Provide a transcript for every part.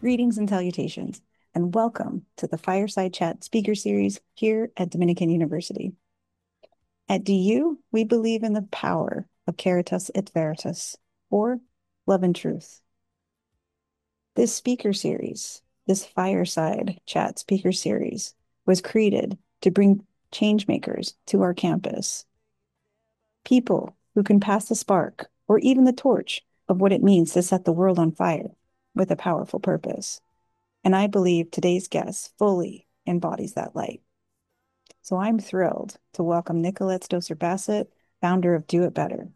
Greetings and salutations, and welcome to the Fireside Chat speaker series here at Dominican University. At DU, we believe in the power of Caritas et Veritas, or love and truth. This speaker series, this Fireside Chat speaker series, was created to bring changemakers to our campus. People who can pass the spark or even the torch of what it means to set the world on fire with a powerful purpose. And I believe today's guest fully embodies that light. So I'm thrilled to welcome Nicolette Stoser-Bassett, founder of Do It Better,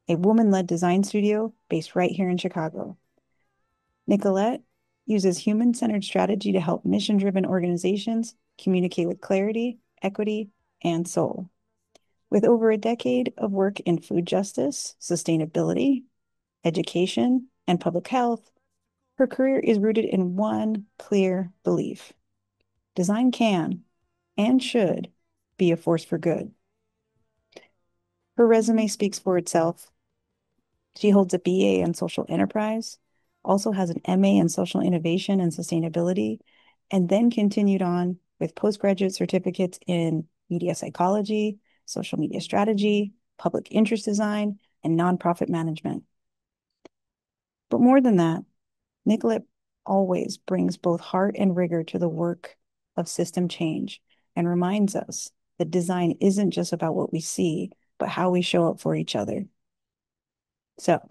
a woman-led design studio based right here in Chicago. Nicolette uses human-centered strategy to help mission-driven organizations communicate with clarity, equity, and soul. With over a decade of work in food justice, sustainability, education, and public health, her career is rooted in one clear belief: design can and should be a force for good. Her resume speaks for itself. She holds a BA in social enterprise, also has an MA in social innovation and sustainability, and then continued on with postgraduate certificates in media psychology, social media strategy, public interest design, and nonprofit management. But more than that, Nicolette always brings both heart and rigor to the work of system change and reminds us that design isn't just about what we see, but how we show up for each other. So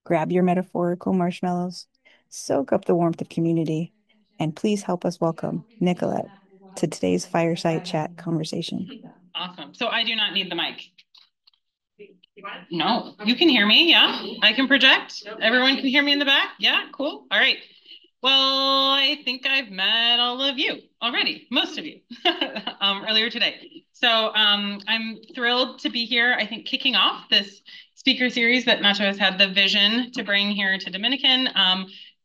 grab your metaphorical marshmallows, soak up the warmth of community, and please help us welcome Nicolette to today's Fireside Chat conversation. Awesome. So I do not need the mic. No, you can hear me. Yeah, I can project. Everyone can hear me in the back. Yeah, cool. All right. Well, I think I've met all of you already, most of you, earlier today. So I'm thrilled to be here, I think, kicking off this speaker series that Nacho has had the vision to bring here to Dominican.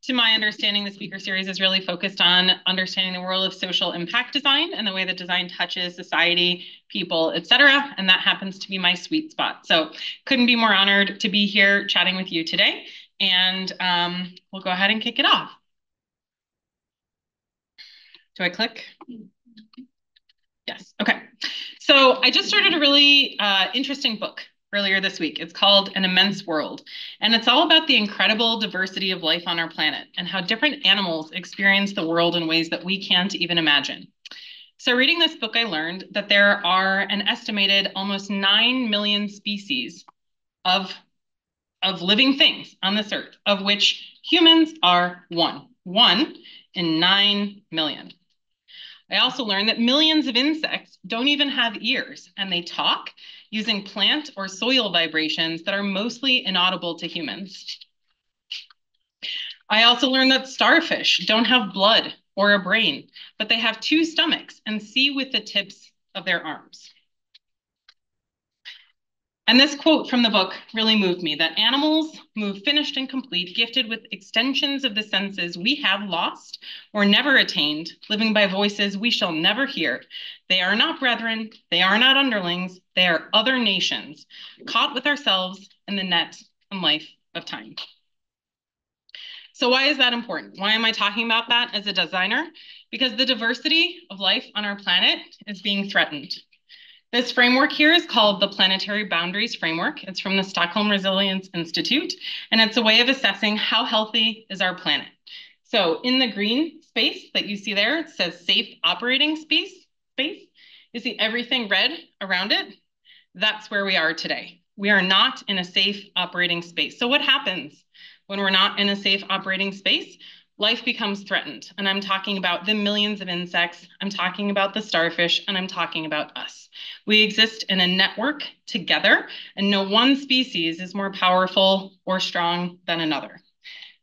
To my understanding, the speaker series is really focused on understanding the world of social impact design and the way that design touches society, people, et cetera. And that happens to be my sweet spot. So couldn't be more honored to be here chatting with you today. And we'll go ahead and kick it off. Do I click? Yes. Okay. So I just started a really interesting book earlier this week. It's called An Immense World, and it's all about the incredible diversity of life on our planet and how different animals experience the world in ways that we can't even imagine. So reading this book, I learned that there are an estimated almost 9 million species of living things on this earth, of which humans are one in 9 million. I also learned that millions of insects don't even have ears, and they talk using plant or soil vibrations that are mostly inaudible to humans. I also learned that starfish don't have blood or a brain, but they have 2 stomachs and see with the tips of their arms. And this quote from the book really moved me, that animals move finished and complete, gifted with extensions of the senses we have lost or never attained, living by voices we shall never hear. They are not brethren, they are not underlings, they are other nations, caught with ourselves in the net and life of time. So why is that important? Why am I talking about that as a designer? Because the diversity of life on our planet is being threatened. This framework here is called the Planetary Boundaries Framework. It's from the Stockholm Resilience Institute, and it's a way of assessing how healthy is our planet. So in the green space that you see there, it says safe operating space. You see everything red around it? That's where we are today. We are not in a safe operating space. So what happens when we're not in a safe operating space? Life becomes threatened. And I'm talking about the millions of insects, I'm talking about the starfish, and I'm talking about us. We exist in a network together, and no one species is more powerful or strong than another.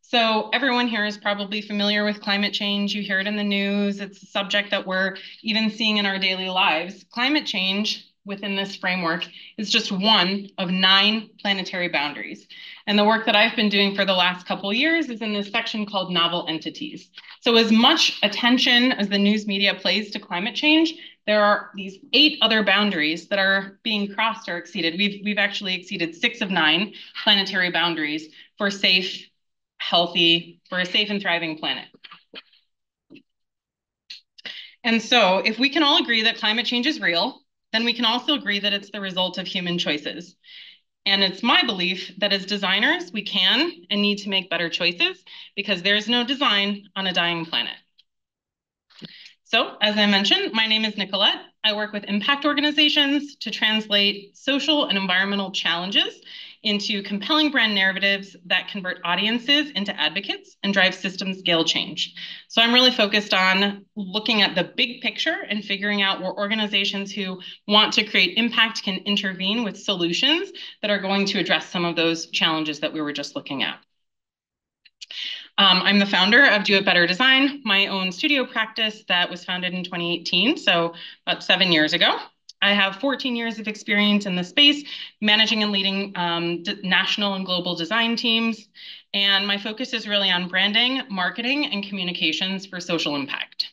So everyone here is probably familiar with climate change. You hear it in the news. It's a subject that we're even seeing in our daily lives. Climate change within this framework is just one of 9 planetary boundaries. And the work that I've been doing for the last couple of years is in this section called novel entities. So as much attention as the news media plays to climate change, there are these 8 other boundaries that are being crossed or exceeded. We've actually exceeded 6 of 9 planetary boundaries for a safe and thriving planet. And so if we can all agree that climate change is real, then we can also agree that it's the result of human choices. And it's my belief that as designers, we can and need to make better choices because there's no design on a dying planet. So, as I mentioned, my name is Nicolette. I work with impact organizations to translate social and environmental challenges into compelling brand narratives that convert audiences into advocates and drive system scale change. So I'm really focused on looking at the big picture and figuring out where organizations who want to create impact can intervene with solutions that are going to address some of those challenges that we were just looking at. I'm the founder of Do It Better Design, my own studio practice that was founded in 2018, so about 7 years ago. I have 14 years of experience in the space, managing and leading national and global design teams. And my focus is really on branding, marketing, and communications for social impact.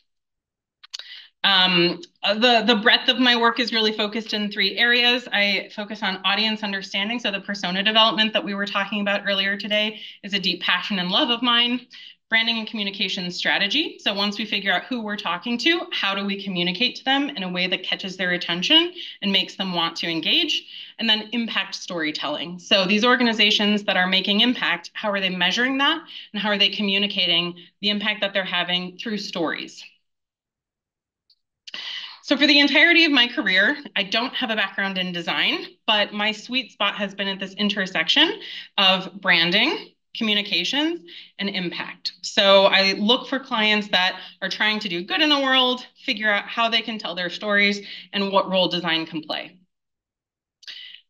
The breadth of my work is really focused in 3 areas. I focus on audience understanding. So the persona development that we were talking about earlier today is a deep passion and love of mine. Branding and communication strategy. So once we figure out who we're talking to, how do we communicate to them in a way that catches their attention and makes them want to engage? And then impact storytelling. So these organizations that are making impact, how are they measuring that? And how are they communicating the impact that they're having through stories? So for the entirety of my career, I don't have a background in design, but my sweet spot has been at this intersection of branding, communications, and impact. So I look for clients that are trying to do good in the world, figure out how they can tell their stories, and what role design can play.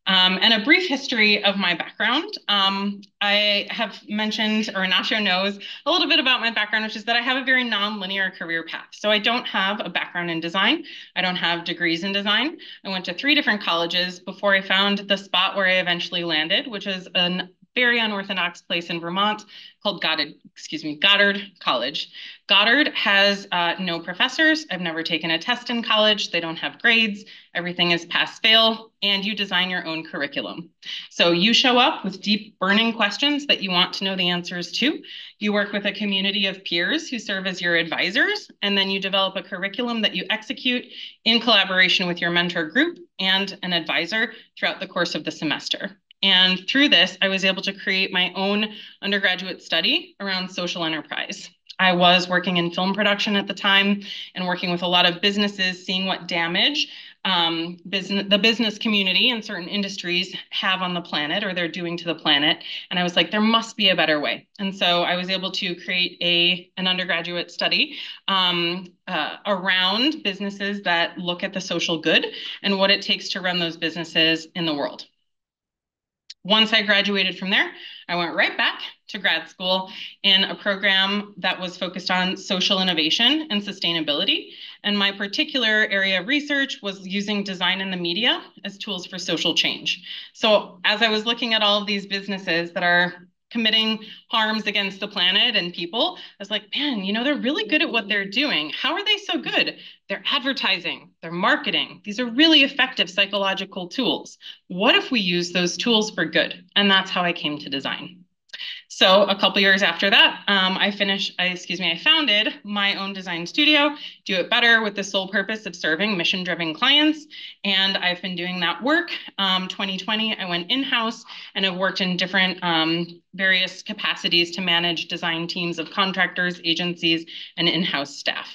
And a brief history of my background. I have mentioned, or Nacho knows, a little bit about my background, which is that I have a very non-linear career path. So I don't have a background in design. I don't have degrees in design. I went to 3 different colleges before I found the spot where I eventually landed, which is a very unorthodox place in Vermont called Goddard College. Goddard has no professors. I've never taken a test in college. They don't have grades. Everything is pass-fail, and you design your own curriculum. So you show up with deep, burning questions that you want to know the answers to. You work with a community of peers who serve as your advisors, and then you develop a curriculum that you execute in collaboration with your mentor group and an advisor throughout the course of the semester. And through this, I was able to create my own undergraduate study around social enterprise. I was working in film production at the time and working with a lot of businesses, seeing what damage the business community and certain industries have on the planet, or they're doing to the planet. And I was like, there must be a better way. And so I was able to create an undergraduate study around businesses that look at the social good and what it takes to run those businesses in the world. Once I graduated from there, I went right back to grad school in a program that was focused on social innovation and sustainability. And my particular area of research was using design in the media as tools for social change. So as I was looking at all of these businesses that are committing harms against the planet and people, I was like, man, you know, they're really good at what they're doing. How are they so good? They're advertising, they're marketing. These are really effective psychological tools. What if we use those tools for good? And that's how I came to design. So a couple years after that, I founded my own design studio, Do It Better, with the sole purpose of serving mission-driven clients. And I've been doing that work. 2020, I went in-house and have worked in different various capacities to manage design teams of contractors, agencies, and in-house staff.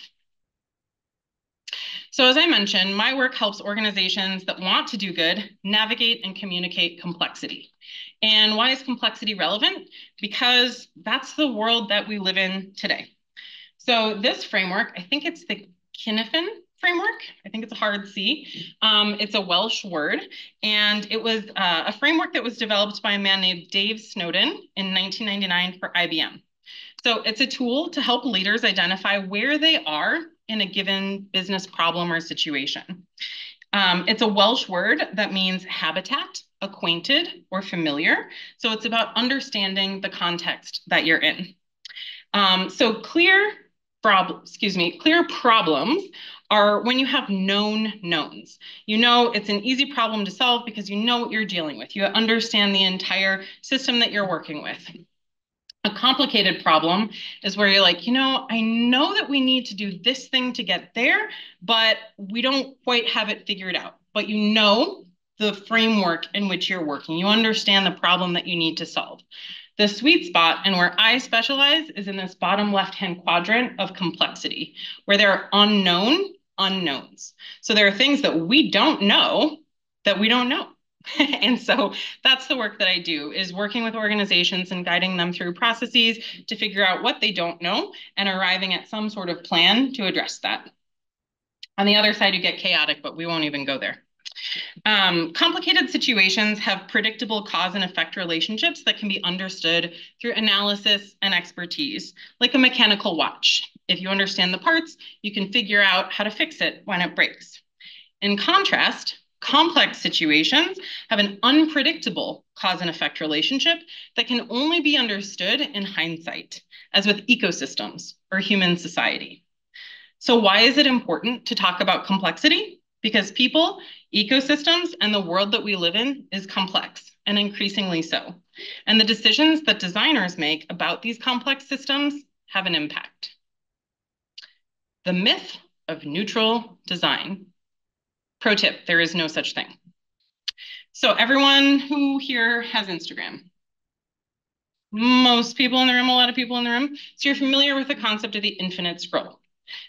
So as I mentioned, my work helps organizations that want to do good navigate and communicate complexity. And why is complexity relevant? Because that's the world that we live in today. So this framework, I think it's the Cynefin framework. I think it's a hard C. It's a Welsh word. And it was a framework that was developed by a man named Dave Snowden in 1999 for IBM. So it's a tool to help leaders identify where they are in a given business problem or situation. It's a Welsh word that means habitat, acquainted, or familiar. So it's about understanding the context that you're in. So clear problems are when you have known knowns. You know it's an easy problem to solve because you know what you're dealing with. You understand the entire system that you're working with. A complicated problem is where you're like, I know that we need to do this thing to get there, but we don't quite have it figured out. But you know the framework in which you're working. You understand the problem that you need to solve. The sweet spot and where I specialize is in this bottom left-hand quadrant of complexity, where there are unknown unknowns. So there are things that we don't know that we don't know. And so that's the work that I do, is working with organizations and guiding them through processes to figure out what they don't know and arriving at some sort of plan to address that. On the other side, you get chaotic, but we won't even go there. Complicated situations have predictable cause and effect relationships that can be understood through analysis and expertise, like a mechanical watch. If you understand the parts, you can figure out how to fix it when it breaks. In contrast, complex situations have an unpredictable cause and effect relationship that can only be understood in hindsight, as with ecosystems or human society. So why is it important to talk about complexity? Because people, ecosystems, and the world that we live in is complex, and increasingly so. And the decisions that designers make about these complex systems have an impact. The myth of neutral design. Pro tip, there is no such thing. So everyone who here has Instagram. Most people in the room, a lot of people in the room. So you're familiar with the concept of the infinite scroll.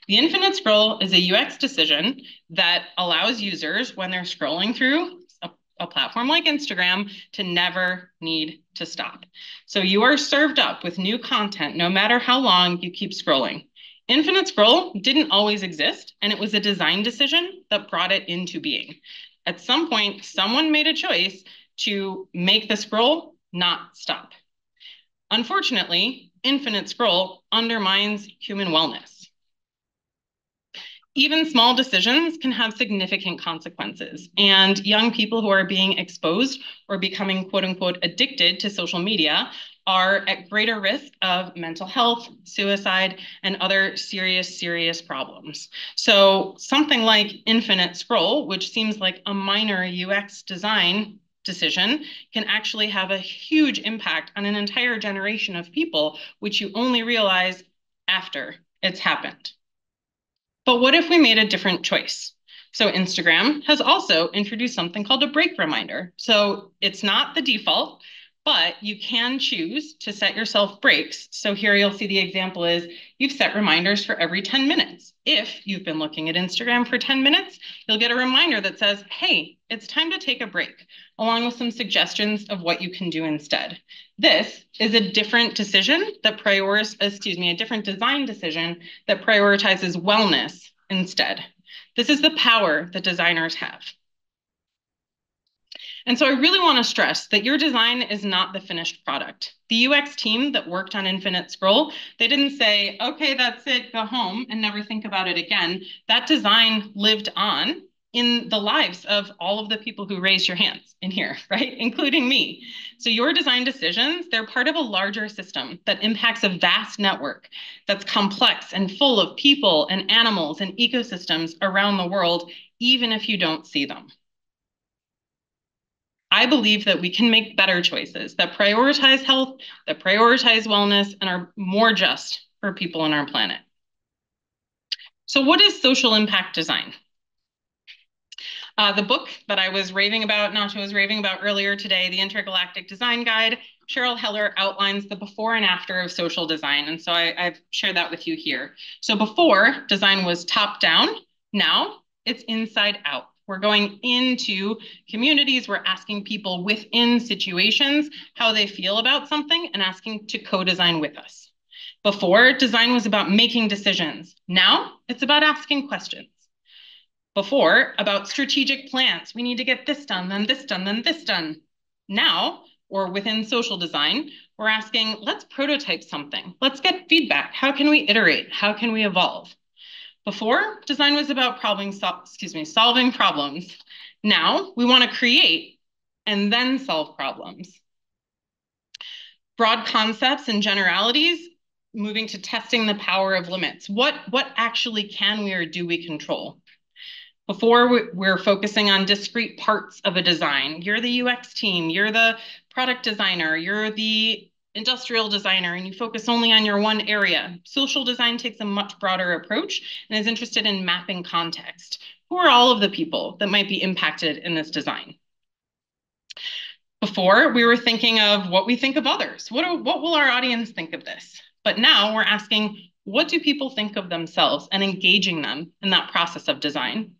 The infinite scroll is a UX decision that allows users, when they're scrolling through a platform like Instagram, to never need to stop. So you are served up with new content no matter how long you keep scrolling. Infinite scroll didn't always exist, and it was a design decision that brought it into being. At some point, someone made a choice to make the scroll not stop. Unfortunately, infinite scroll undermines human wellness. Even small decisions can have significant consequences, and young people who are being exposed or becoming quote unquote addicted to social media are at greater risk of mental health, suicide, and other serious problems. So something like infinite scroll, which seems like a minor UX design decision, can actually have a huge impact on an entire generation of people, which you only realize after it's happened. But what if we made a different choice? So Instagram has also introduced something called a break reminder. So it's not the default, but you can choose to set yourself breaks. So here you'll see the example is you've set reminders for every 10 minutes. If you've been looking at Instagram for 10 minutes, you'll get a reminder that says, hey, it's time to take a break, along with some suggestions of what you can do instead. This is a different decision that a different design decision that prioritizes wellness instead. This is the power that designers have. And so I really want to stress that your design is not the finished product. The UX team that worked on Infinite Scroll, they didn't say, okay, that's it, go home and never think about it again. That design lived on in the lives of all of the people who raised your hands in here, right? Including me. So your design decisions, they're part of a larger system that impacts a vast network that's complex and full of people and animals and ecosystems around the world, even if you don't see them. I believe that we can make better choices that prioritize health, that prioritize wellness, and are more just for people on our planet. So what is social impact design? The book that I was raving about, Nacho was raving about earlier today, The Intergalactic Design Guide, Cheryl Heller outlines the before and after of social design. And so I've shared that with you here. So before, design was top down. Now it's inside out. We're going into communities. We're asking people within situations how they feel about something and asking to co-design with us. Before, design was about making decisions. Now it's about asking questions. Before, about strategic plans. We need to get this done, then this done, then this done. Now, or within social design, we're asking, let's prototype something. Let's get feedback. How can we iterate? How can we evolve? Before, design was about solving problems. Now, we want to create and then solve problems. Broad concepts and generalities, moving to testing the power of limits. What actually can we or do we control? Before, we're focusing on discrete parts of a design. You're the UX team, you're the product designer, you're the industrial designer and you focus only on your one area. Social design takes a much broader approach and is interested in mapping context. Who are all of the people that might be impacted in this design? Before, we were thinking of what we think of others. What will our audience think of this? But now we're asking, what do people think of themselves, and engaging them in that process of design?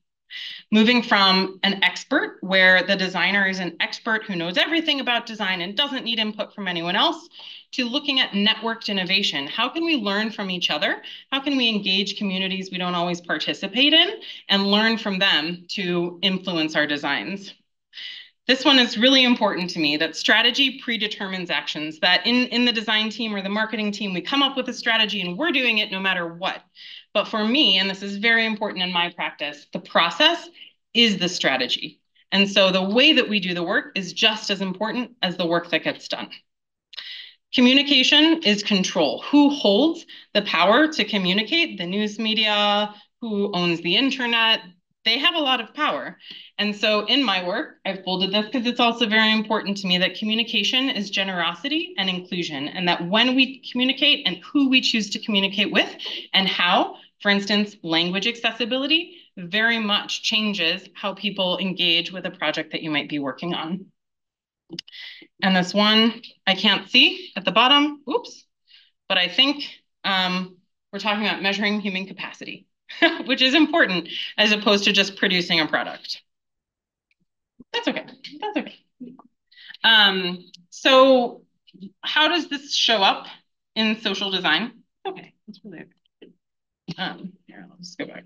Moving from an expert, where the designer is an expert who knows everything about design and doesn't need input from anyone else, to looking at networked innovation. How can we learn from each other? How can we engage communities we don't always participate in and learn from them to influence our designs? This one is really important to me, that strategy predetermines actions, that in the design team or the marketing team, we come up with a strategy and we're doing it no matter what. But for me, and this is very important in my practice, the process is the strategy. And so the way that we do the work is just as important as the work that gets done. Communication is control. Who holds the power to communicate? The news media, who owns the internet? They have a lot of power. And so in my work, I've bolded this because it's also very important to me that communication is generosity and inclusion, and that when we communicate and who we choose to communicate with and how, for instance, language accessibility very much changes how people engage with a project that you might be working on. And this one I can't see at the bottom, oops, but I think we're talking about measuring human capacity, which is important as opposed to just producing a product. That's okay, that's okay. So how does this show up in social design? Okay, that's really okay. Here, I'll just go back.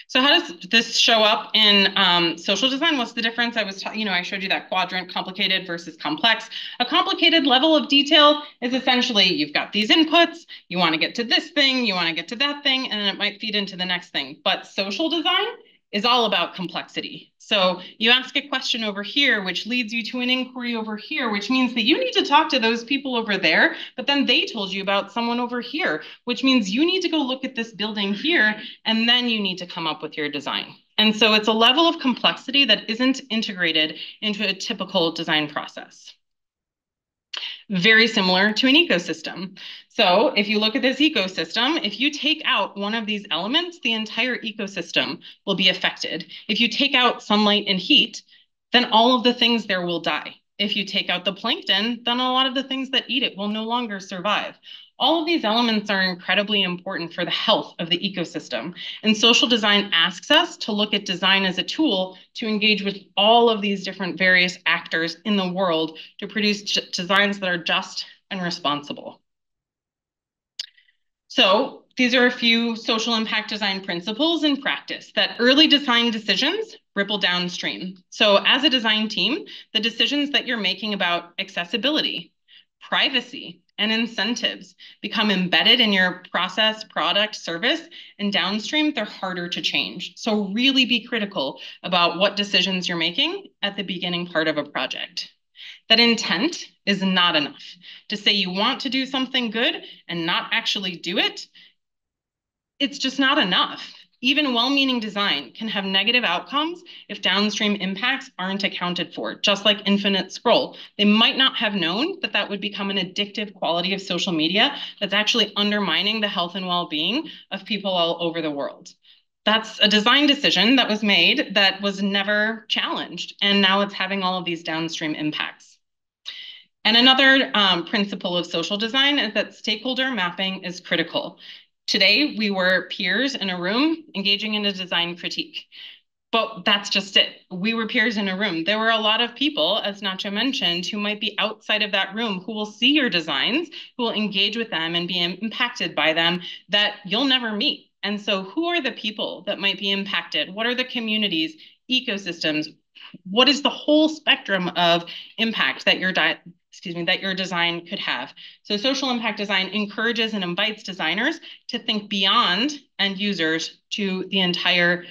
So how does this show up in social design? What's the difference? I showed you that quadrant, complicated versus complex. A complicated level of detail is essentially you've got these inputs, you want to get to this thing, you want to get to that thing, and then it might feed into the next thing. But social design is all about complexity. So you ask a question over here, which leads you to an inquiry over here, which means that you need to talk to those people over there, but then they told you about someone over here, which means you need to go look at this building here, and then you need to come up with your design. And so it's a level of complexity that isn't integrated into a typical design process. Very similar to an ecosystem. So if you look at this ecosystem, if you take out one of these elements, the entire ecosystem will be affected. If you take out sunlight and heat, then all of the things there will die. If you take out the plankton, then a lot of the things that eat it will no longer survive. All of these elements are incredibly important for the health of the ecosystem. And social design asks us to look at design as a tool to engage with all of these different various actors in the world to produce designs that are just and responsible. So these are a few social impact design principles in practice, that early design decisions ripple downstream. So as a design team, the decisions that you're making about accessibility, privacy, and incentives become embedded in your process, product, service, and downstream, they're harder to change. So really be critical about what decisions you're making at the beginning part of a project. That intent is not enough. To say you want to do something good and not actually do it, it's just not enough. Even well-meaning design can have negative outcomes if downstream impacts aren't accounted for, just like infinite scroll. They might not have known that that would become an addictive quality of social media that's actually undermining the health and well-being of people all over the world. That's a design decision that was made that was never challenged, and now it's having all of these downstream impacts. And another principle of social design is that stakeholder mapping is critical. Today, we were peers in a room engaging in a design critique. But that's just it. We were peers in a room. There were a lot of people, as Nacho mentioned, who might be outside of that room, who will see your designs, who will engage with them and be impacted by them, that you'll never meet. And so who are the people that might be impacted? What are the communities, ecosystems? What is the whole spectrum of impact that your design could have? So social impact design encourages and invites designers to think beyond end users to the entire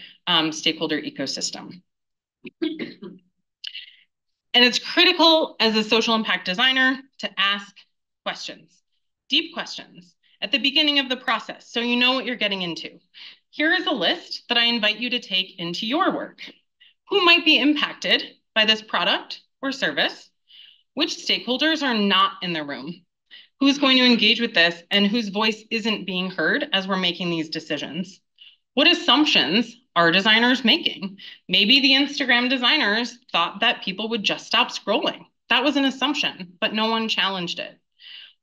stakeholder ecosystem. And it's critical as a social impact designer to ask questions, deep questions, at the beginning of the process, so you know what you're getting into. Here is a list that I invite you to take into your work. Who might be impacted by this product or service? Which stakeholders are not in the room? Who's going to engage with this and whose voice isn't being heard as we're making these decisions? What assumptions are designers making? Maybe the Instagram designers thought that people would just stop scrolling. That was an assumption, but no one challenged it.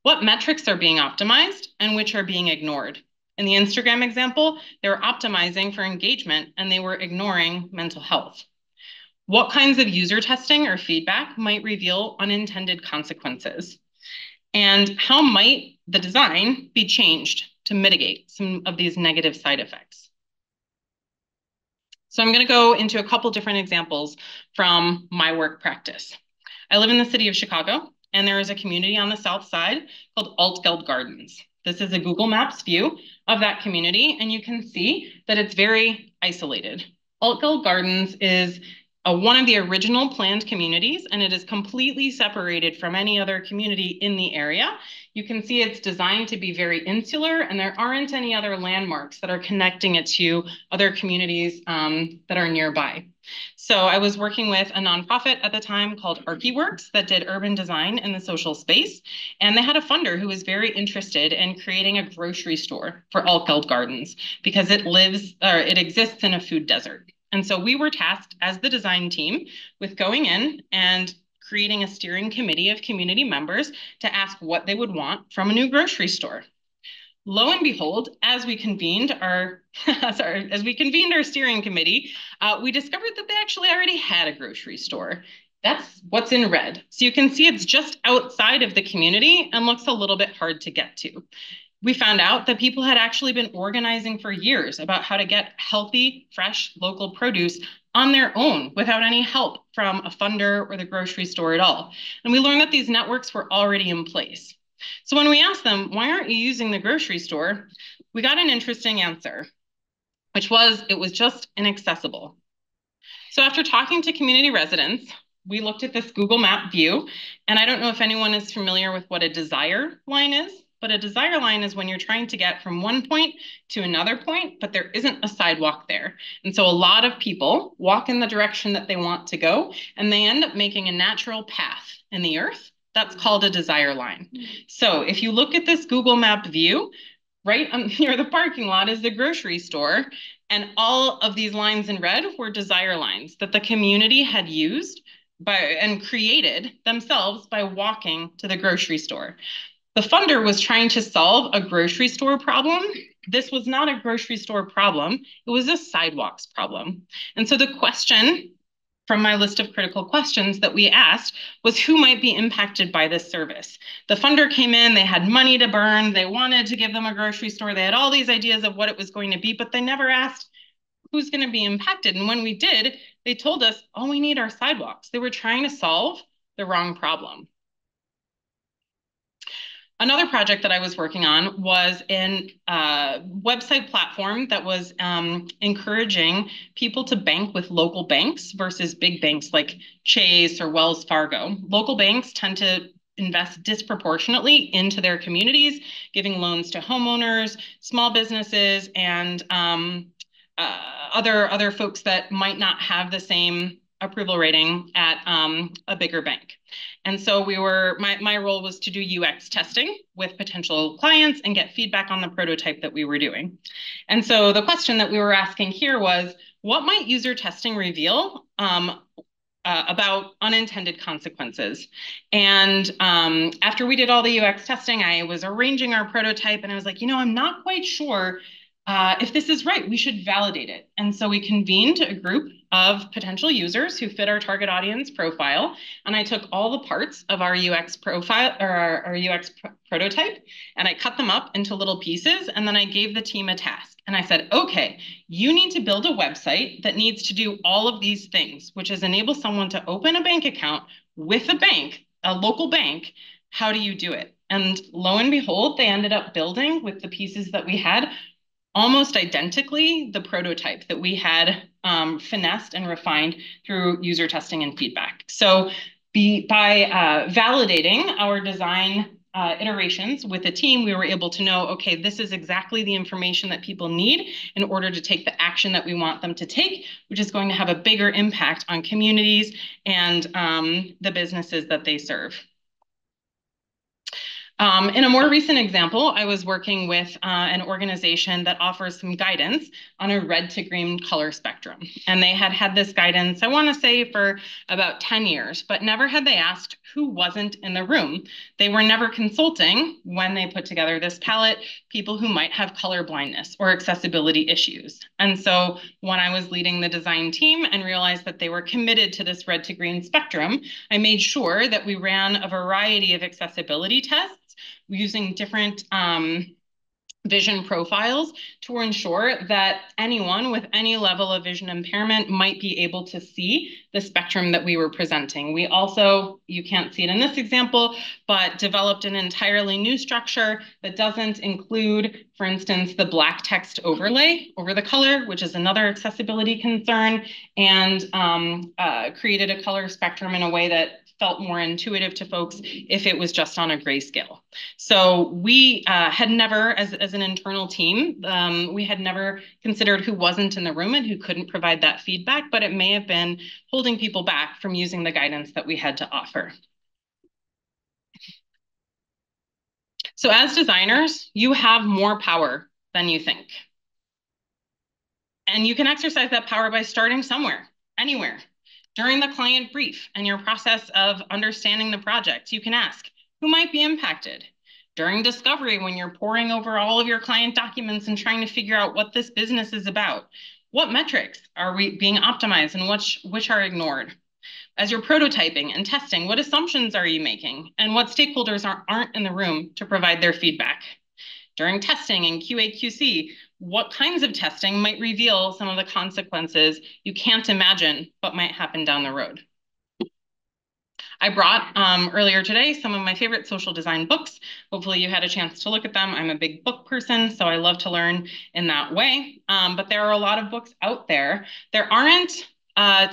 What metrics are being optimized and which are being ignored? In the Instagram example, they were optimizing for engagement and they were ignoring mental health. What kinds of user testing or feedback might reveal unintended consequences? And how might the design be changed to mitigate some of these negative side effects? So I'm going to go into a couple different examples from my work practice. I live in the city of Chicago, and there is a community on the south side called Altgeld Gardens. This is a Google Maps view of that community, and you can see that it's very isolated. Altgeld Gardens is one of the original planned communities, and it is completely separated from any other community in the area. You can see it's designed to be very insular, and there aren't any other landmarks that are connecting it to other communities that are nearby. So I was working with a nonprofit at the time called ArchiWorks that did urban design in the social space. And they had a funder who was very interested in creating a grocery store for Altgeld Gardens because it exists in a food desert. And so we were tasked as the design team with going in and creating a steering committee of community members to ask what they would want from a new grocery store. Lo and behold, as we convened our steering committee, we discovered that they actually already had a grocery store. That's what's in red. So you can see it's just outside of the community and looks a little bit hard to get to. We found out that people had actually been organizing for years about how to get healthy, fresh, local produce on their own without any help from a funder or the grocery store at all. And we learned that these networks were already in place. So when we asked them, why aren't you using the grocery store? We got an interesting answer, which was it was just inaccessible. So after talking to community residents, we looked at this Google Map view, and I don't know if anyone is familiar with what a desire line is, but a desire line is when you're trying to get from one point to another point, but there isn't a sidewalk there. And so a lot of people walk in the direction that they want to go, and they end up making a natural path in the earth. That's called a desire line. So if you look at this Google Map view, right near the parking lot is the grocery store. And all of these lines in red were desire lines that the community had used and created themselves by walking to the grocery store. The funder was trying to solve a grocery store problem. This was not a grocery store problem. It was a sidewalks problem. And so the question from my list of critical questions that we asked was who might be impacted by this service. The funder came in, they had money to burn, they wanted to give them a grocery store, they had all these ideas of what it was going to be, but they never asked who's going to be impacted. And when we did, they told us, all we need are sidewalks. They were trying to solve the wrong problem. Another project that I was working on was a website platform that was encouraging people to bank with local banks versus big banks like Chase or Wells Fargo. Local banks tend to invest disproportionately into their communities, giving loans to homeowners, small businesses, and other folks that might not have the same approval rating at a bigger bank. And so my role was to do UX testing with potential clients and get feedback on the prototype that we were doing. And so the question that we were asking here was, what might user testing reveal about unintended consequences? And after we did all the UX testing, I was arranging our prototype and I was like, I'm not quite sure if this is right, we should validate it. And so we convened a group of potential users who fit our target audience profile. And I took all the parts of our UX profile or our UX prototype, and I cut them up into little pieces. And then I gave the team a task. And I said, okay, you need to build a website that needs to do all of these things, which is enable someone to open a bank account with a bank, a local bank. How do you do it? And lo and behold, they ended up building with the pieces that we had almost identically the prototype that we had finessed and refined through user testing and feedback. So by validating our design iterations with a team, we were able to know, okay, this is exactly the information that people need in order to take the action that we want them to take, which is going to have a bigger impact on communities and the businesses that they serve. In a more recent example, I was working with an organization that offers some guidance on a red to green color spectrum. And they had had this guidance, I want to say, for about 10 years, but never had they asked who wasn't in the room. They were never consulting, when they put together this palette, people who might have color blindness or accessibility issues. And so when I was leading the design team and realized that they were committed to this red to green spectrum, I made sure that we ran a variety of accessibility tests using different vision profiles to ensure that anyone with any level of vision impairment might be able to see the spectrum that we were presenting. We also, you can't see it in this example, but developed an entirely new structure that doesn't include, for instance, the black text overlay over the color, which is another accessibility concern, and created a color spectrum in a way that felt more intuitive to folks if it was just on a grayscale. So we had never, as an internal team, we had never considered who wasn't in the room and who couldn't provide that feedback, but it may have been holding people back from using the guidance that we had to offer. So as designers, you have more power than you think. And you can exercise that power by starting somewhere, anywhere. During the client brief and your process of understanding the project, you can ask, who might be impacted? During discovery, when you're poring over all of your client documents and trying to figure out what this business is about, what metrics are we being optimized and which are ignored? As you're prototyping and testing, what assumptions are you making? And what stakeholders aren't in the room to provide their feedback? During testing and QA/QC, what kinds of testing might reveal some of the consequences you can't imagine but might happen down the road? I brought earlier today some of my favorite social design books. Hopefully you had a chance to look at them. I'm a big book person, so I love to learn in that way. But there are a lot of books out there. There aren't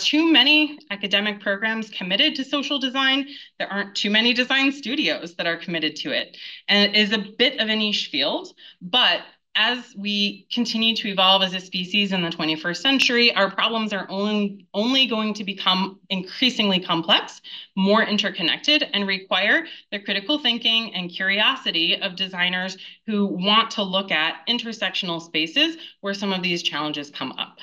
too many academic programs committed to social design. There aren't too many design studios that are committed to it. And it is a bit of a niche field, but as we continue to evolve as a species in the 21st century, our problems are only going to become increasingly complex, more interconnected, and require the critical thinking and curiosity of designers who want to look at intersectional spaces where some of these challenges come up.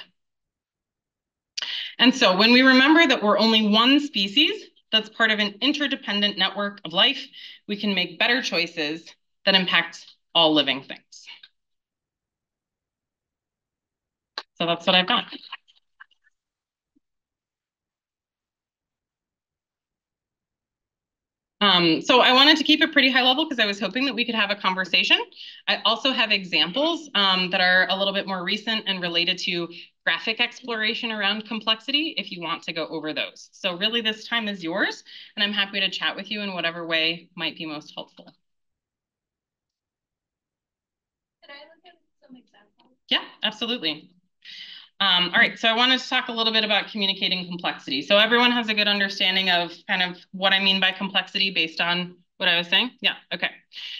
And so when we remember that we're only one species that's part of an interdependent network of life, we can make better choices that impact all living things. So that's what I've got. So I wanted to keep it pretty high level because I was hoping that we could have a conversation. I also have examples that are a little bit more recent and related to graphic exploration around complexity if you want to go over those. So really this time is yours, and I'm happy to chat with you in whatever way might be most helpful. Could I look at some examples? Yeah, absolutely. All right, so I wanted to talk a little bit about communicating complexity. So everyone has a good understanding of kind of what I mean by complexity based on what I was saying? Yeah, okay.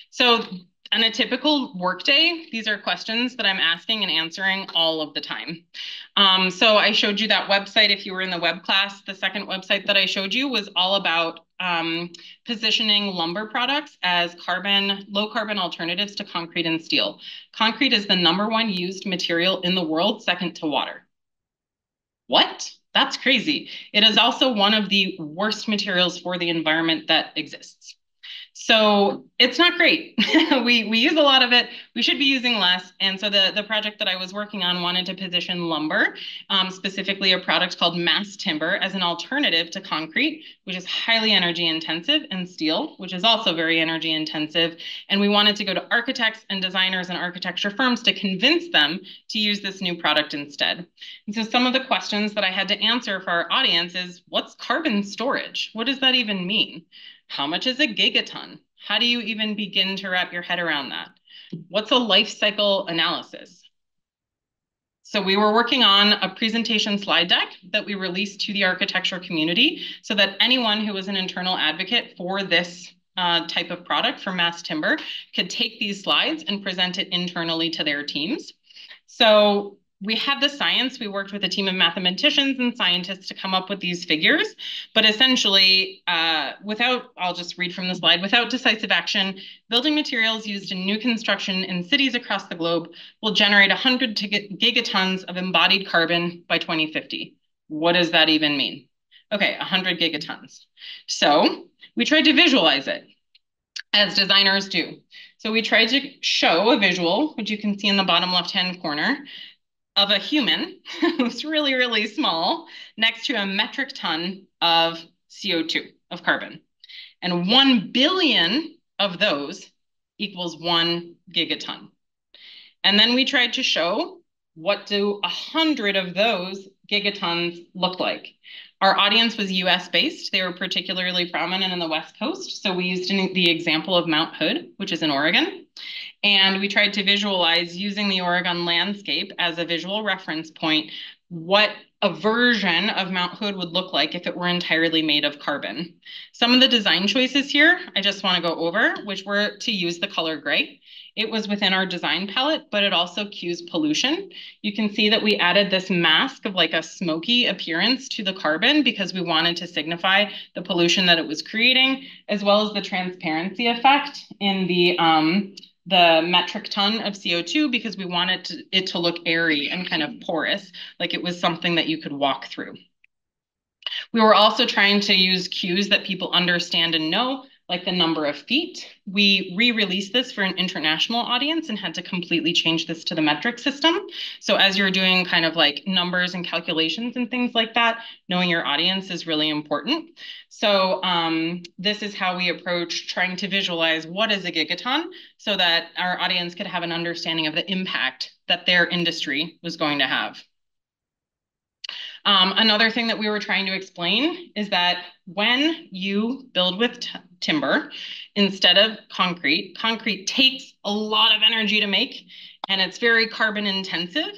So on a typical workday, these are questions that I'm asking and answering all of the time. So I showed you that website. If you were in the web class, the second website that I showed you was all about positioning lumber products as low carbon alternatives to concrete and steel. Concrete is the #1 used material in the world, second to water. What? That's crazy. It is also one of the worst materials for the environment that exists. So it's not great. we use a lot of it. We should be using less. And so the project that I was working on wanted to position lumber, specifically a product called mass timber, as an alternative to concrete, which is highly energy intensive, and steel, which is also very energy intensive. And we wanted to go to architects and designers and architecture firms to convince them to use this new product instead. And so some of the questions that I had to answer for our audience is, what's carbon storage? What does that even mean? How much is a gigaton? How do you even begin to wrap your head around that? What's a life cycle analysis? So we were working on a presentation slide deck that we released to the architecture community so that anyone who was an internal advocate for this type of product for mass timber could take these slides and present it internally to their teams. So we had the science. We worked with a team of mathematicians and scientists to come up with these figures. But essentially, I'll just read from the slide, without decisive action, building materials used in new construction in cities across the globe will generate 100 gigatons of embodied carbon by 2050. What does that even mean? Okay, 100 gigatons. So we tried to visualize it, as designers do. So we tried to show a visual, which you can see in the bottom left-hand corner, of a human who's really, really small next to a metric ton of CO2, of carbon. And 1 billion of those equals 1 gigaton. And then we tried to show, what do 100 of those gigatons look like? Our audience was US based. They were particularly prominent in the West Coast. So we used the example of Mount Hood, which is in Oregon. And we tried to visualize, using the Oregon landscape as a visual reference point, what a version of Mount Hood would look like if it were entirely made of carbon. Some of the design choices here, I just want to go over, which were to use the color gray. It was within our design palette, but it also cues pollution. You can see that we added this mask of like a smoky appearance to the carbon because we wanted to signify the pollution that it was creating, as well as the transparency effect in the metric ton of CO2, because we wanted it to look airy and kind of porous, like it was something that you could walk through. We were also trying to use cues that people understand and know, like the number of feet. We re-released this for an international audience and had to completely change this to the metric system. So as you're doing kind of like numbers and calculations and things like that, knowing your audience is really important. So this is how we approach trying to visualize what is a gigaton so that our audience could have an understanding of the impact that their industry was going to have. Another thing that we were trying to explain is that when you build with timber instead of concrete, concrete takes a lot of energy to make, and it's very carbon intensive.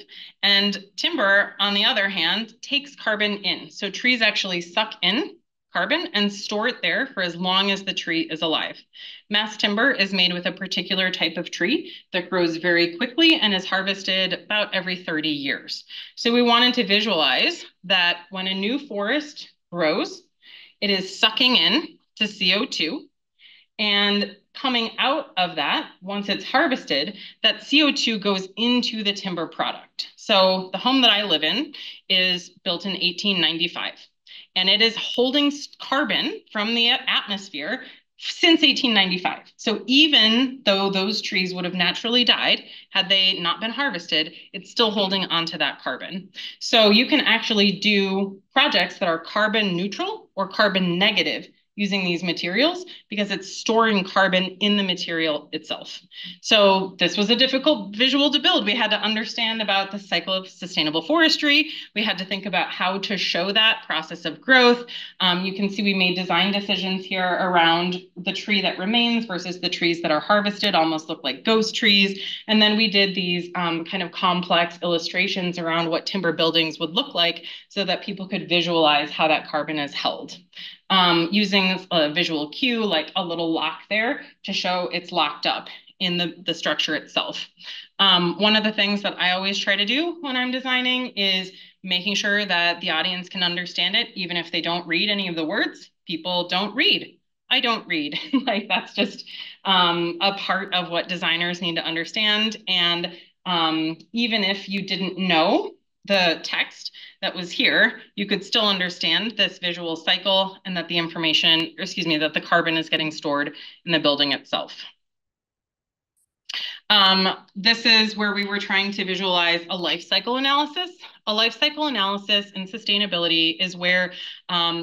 And timber, on the other hand, takes carbon in. So trees actually suck in carbon and store it there for as long as the tree is alive. Mass timber is made with a particular type of tree that grows very quickly and is harvested about every 30 years. So we wanted to visualize that when a new forest grows, it is sucking in to CO2, and coming out of that, once it's harvested, that CO2 goes into the timber product. So the home that I live in is built in 1895. And it is holding carbon from the atmosphere since 1895. So even though those trees would have naturally died had they not been harvested, it's still holding onto that carbon. So you can actually do projects that are carbon neutral or carbon negative using these materials because it's storing carbon in the material itself. So this was a difficult visual to build. We had to understand about the cycle of sustainable forestry. We had to think about how to show that process of growth. You can see we made design decisions here around the tree that remains versus the trees that are harvested, almost look like ghost trees. And then we did these kind of complex illustrations around what timber buildings would look like so that people could visualize how that carbon is held. Using a visual cue, like a little lock there to show it's locked up in the structure itself. One of the things that I always try to do when I'm designing is making sure that the audience can understand it, even if they don't read any of the words. People don't read. I don't read. Like that's just a part of what designers need to understand. And even if you didn't know the text that was here, you could still understand this visual cycle and that the information, or excuse me, that the carbon is getting stored in the building itself. This is where we were trying to visualize a life cycle analysis. A life cycle analysis in sustainability is where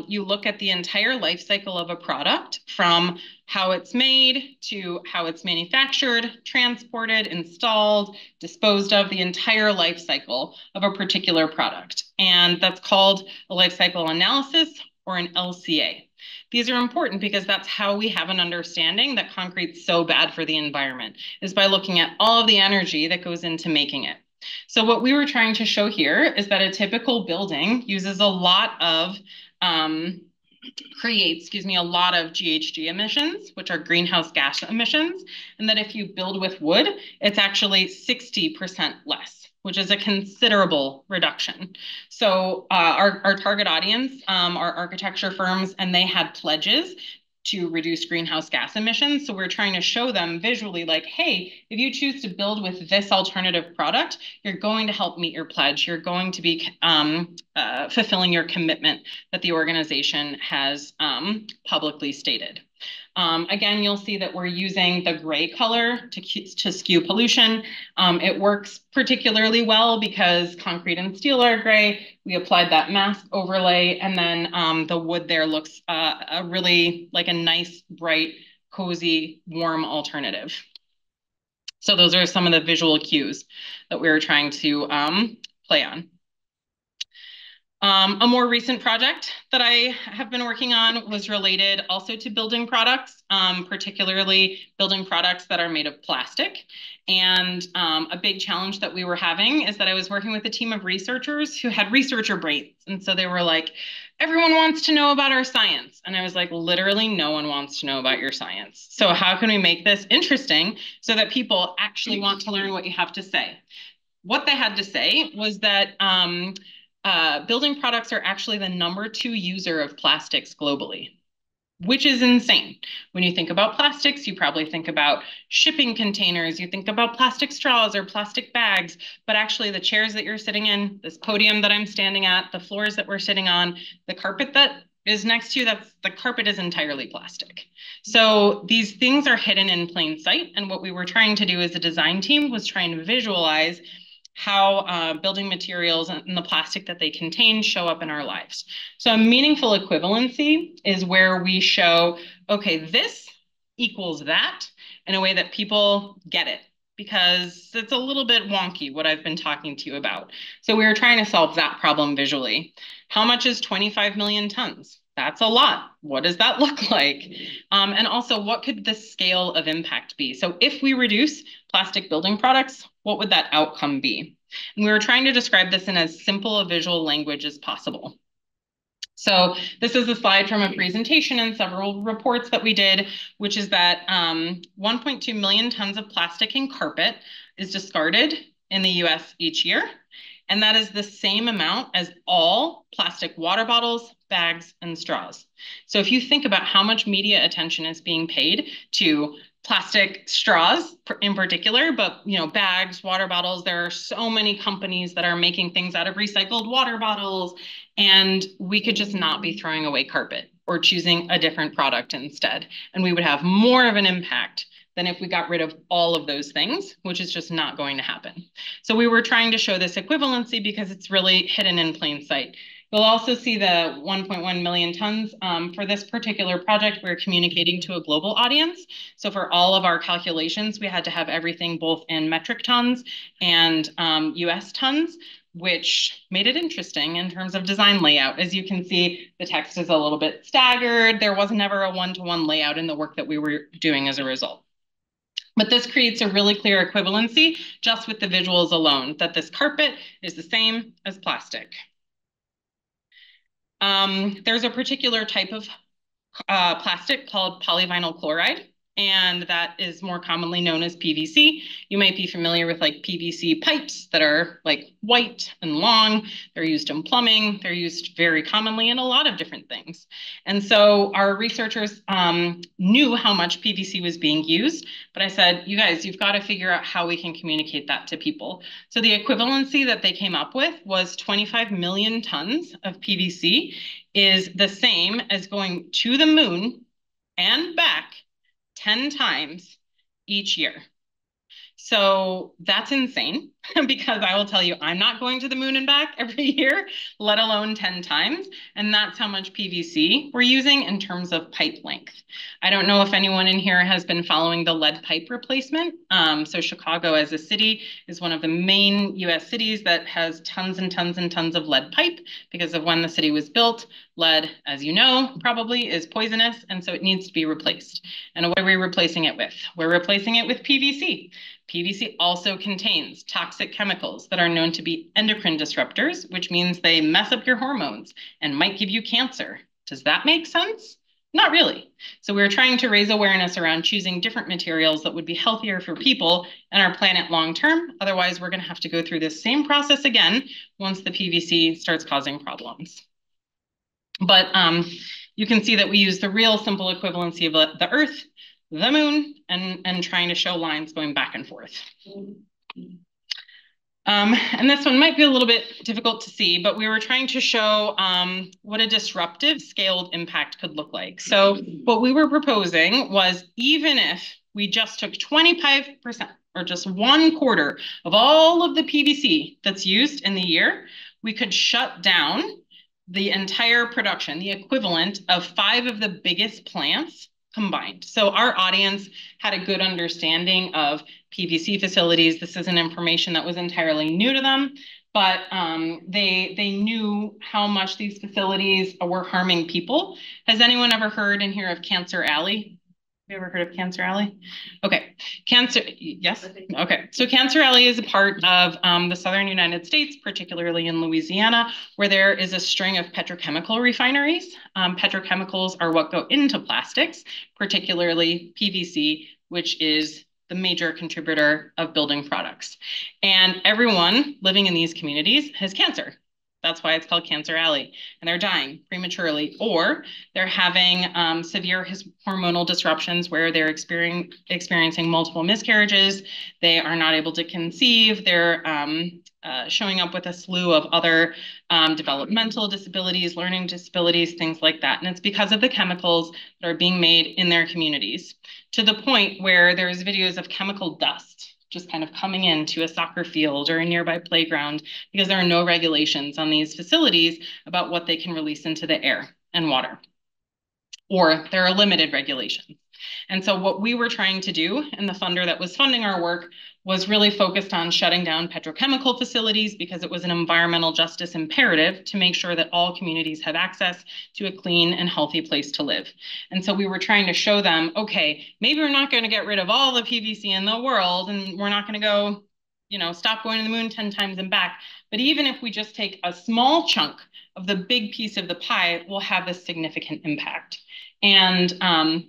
you look at the entire life cycle of a product, from how it's made to how it's manufactured, transported, installed, disposed of, the entire life cycle of a particular product. And that's called a life cycle analysis, or an LCA. These are important because that's how we have an understanding that concrete's so bad for the environment, is by looking at all of the energy that goes into making it. So what we were trying to show here is that a typical building uses a lot of creates, a lot of GHG emissions, which are greenhouse gas emissions, and that if you build with wood, it's actually 60% less, which is a considerable reduction. So our target audience are architecture firms, and they had pledges to reduce greenhouse gas emissions. So we're trying to show them visually like, hey, if you choose to build with this alternative product, you're going to help meet your pledge. You're going to be fulfilling your commitment that the organization has publicly stated. Again, you'll see that we're using the gray color to skew pollution. It works particularly well because concrete and steel are gray. We applied that mask overlay, and then the wood there looks a really like a nice, bright, cozy, warm alternative. So those are some of the visual cues that we were trying to play on. A more recent project that I have been working on was related also to building products, particularly building products that are made of plastic. And a big challenge that we were having is that I was working with a team of researchers who had researcher brains. And so they were like, everyone wants to know about our science. And I was like, literally no one wants to know about your science. So how can we make this interesting so that people actually want to learn what you have to say? What they had to say was that building products are actually the #2 user of plastics globally, which is insane. When you think about plastics, you probably think about shipping containers, you think about plastic straws or plastic bags, but actually the chairs that you're sitting in, this podium that I'm standing at, the floors that we're sitting on, the carpet that is next to you, the carpet is entirely plastic. So these things are hidden in plain sight. And what we were trying to do as a design team was trying to visualize how building materials and the plastic that they contain show up in our lives. So a meaningful equivalency is where we show, okay, this equals that in a way that people get it, because it's a little bit wonky what I've been talking to you about. So we were trying to solve that problem visually. How much is 25 million tons? That's a lot. What does that look like? And also, what could the scale of impact be? So if we reduce plastic building products, what would that outcome be? And we were trying to describe this in as simple a visual language as possible. So this is a slide from a presentation and several reports that we did, which is that 1.2 million tons of plastic and carpet is discarded in the US each year. And that is the same amount as all plastic water bottles, bags, and straws. So if you think about how much media attention is being paid to plastic straws in particular, but bags, water bottles, there are so many companies that are making things out of recycled water bottles, and we could just not be throwing away carpet or choosing a different product instead. And we would have more of an impact than if we got rid of all of those things, which is just not going to happen. So we were trying to show this equivalency because it's really hidden in plain sight. You'll also see the 1.1 million tons. For this particular project, we're communicating to a global audience. So for all of our calculations, we had to have everything both in metric tons and US tons, which made it interesting in terms of design layout. As you can see, the text is a little bit staggered. There was never a one-to-one layout in the work that we were doing as a result. But this creates a really clear equivalency just with the visuals alone, that this carpet is the same as plastic. There's a particular type of plastic called polyvinyl chloride, and that is more commonly known as PVC. You might be familiar with like PVC pipes that are like white and long. They're used in plumbing. They're used very commonly in a lot of different things. And so our researchers knew how much PVC was being used, but I said, you guys, you've got to figure out how we can communicate that to people. So the equivalency that they came up with was 25 million tons of PVC is the same as going to the moon and back 10 times each year. So that's insane because I will tell you, I'm not going to the moon and back every year, let alone 10 times. And that's how much PVC we're using in terms of pipe length. I don't know if anyone in here has been following the lead pipe replacement. So Chicago as a city is one of the main US cities that has tons and tons and tons of lead pipe because of when the city was built. Lead, as you know, probably is poisonous, and so it needs to be replaced. And what are we replacing it with? We're replacing it with PVC. PVC also contains toxic chemicals that are known to be endocrine disruptors, which means they mess up your hormones and might give you cancer. Does that make sense? Not really. So we were trying to raise awareness around choosing different materials that would be healthier for people and our planet long term. Otherwise, we're going to have to go through this same process again once the PVC starts causing problems. But you can see that we use the real simple equivalency of the Earth, the moon, and trying to show lines going back and forth. And this one might be a little bit difficult to see, but we were trying to show what a disruptive scaled impact could look like. So what we were proposing was, even if we just took 25% or just 1/4 of all of the PVC that's used in the year, we could shut down the entire production, the equivalent of 5 of the biggest plants combined. So our audience had a good understanding of PVC facilities. This isn't information that was entirely new to them, but they knew how much these facilities were harming people. Has anyone ever heard in here of Cancer Alley? Have you ever heard of Cancer Alley? Okay, yes? Okay, so Cancer Alley is a part of the southern United States, particularly in Louisiana, where there is a string of petrochemical refineries. Petrochemicals are what go into plastics, particularly PVC, which is the major contributor of building products. And everyone living in these communities has cancer. That's why it's called Cancer Alley. And they're dying prematurely, or they're having severe hormonal disruptions where they're experiencing multiple miscarriages. They are not able to conceive. They're showing up with a slew of other developmental disabilities, learning disabilities, things like that. And it's because of the chemicals that are being made in their communities, to the point where there's videos of chemical dust just kind of coming into a soccer field or a nearby playground, because there are no regulations on these facilities about what they can release into the air and water, or there are limited regulations. And so what we were trying to do, and the funder that was funding our work, was really focused on shutting down petrochemical facilities, because it was an environmental justice imperative to make sure that all communities have access to a clean and healthy place to live. And so we were trying to show them, okay, maybe we're not going to get rid of all the PVC in the world, and we're not going to go, stop going to the moon 10 times and back. But even if we just take a small chunk of the big piece of the pie, we'll have this significant impact. And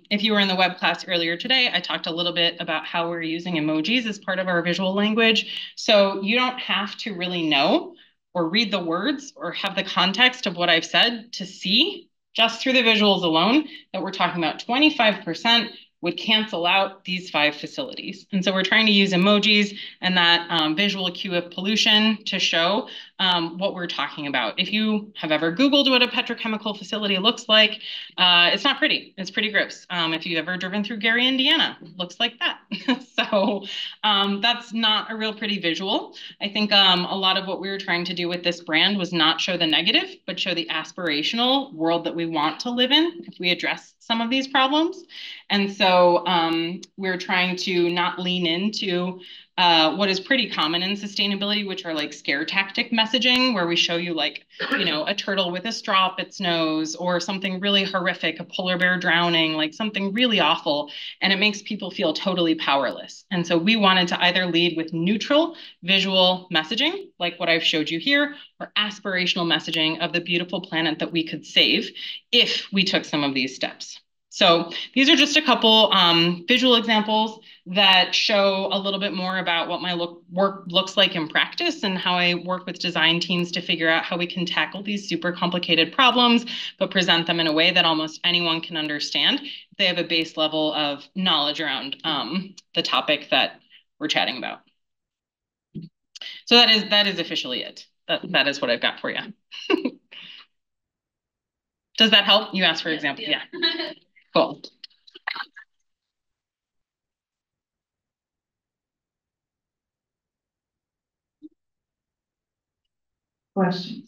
if you were in the web class earlier today, I talked a little bit about how we're using emojis as part of our visual language. So you don't have to really know or read the words or have the context of what I've said to see, just through the visuals alone, that we're talking about 25% would cancel out these 5 facilities. And so we're trying to use emojis and that visual cue of pollution to show what we're talking about. If you have ever Googled what a petrochemical facility looks like, it's not pretty. It's pretty gross. If you've ever driven through Gary, Indiana, it looks like that. So that's not a real pretty visual. I think a lot of what we were trying to do with this brand was not show the negative, but show the aspirational world that we want to live in if we address some of these problems. And so we're trying to not lean into what is pretty common in sustainability, which are like scare tactic messaging, where we show you like, a turtle with a straw up its nose, or something really horrific, a polar bear drowning, like something really awful, and it makes people feel totally powerless. And so we wanted to either lead with neutral visual messaging, like what I've showed you here, or aspirational messaging of the beautiful planet that we could save if we took some of these steps. So these are just a couple visual examples that show a little bit more about what my work looks like in practice, and how I work with design teams to figure out how we can tackle these super complicated problems, but present them in a way that almost anyone can understand if they have a base level of knowledge around the topic that we're chatting about. So that is officially it. That is what I've got for you. Does that help? You asked for examples. Yeah. Cool. Questions?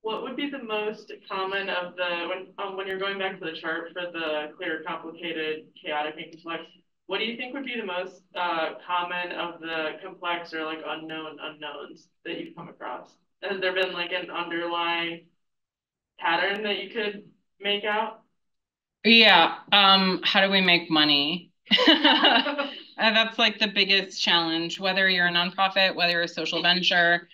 What would be the most common of the, when you're going back to the chart for the clear, complicated, chaotic, and complex, what do you think would be the most common of the complex or like unknown unknowns that you've come across? Has there been like an underlying pattern that you could make out? Yeah. How do we make money? That's like the biggest challenge, whether you're a nonprofit, whether you're a social venture.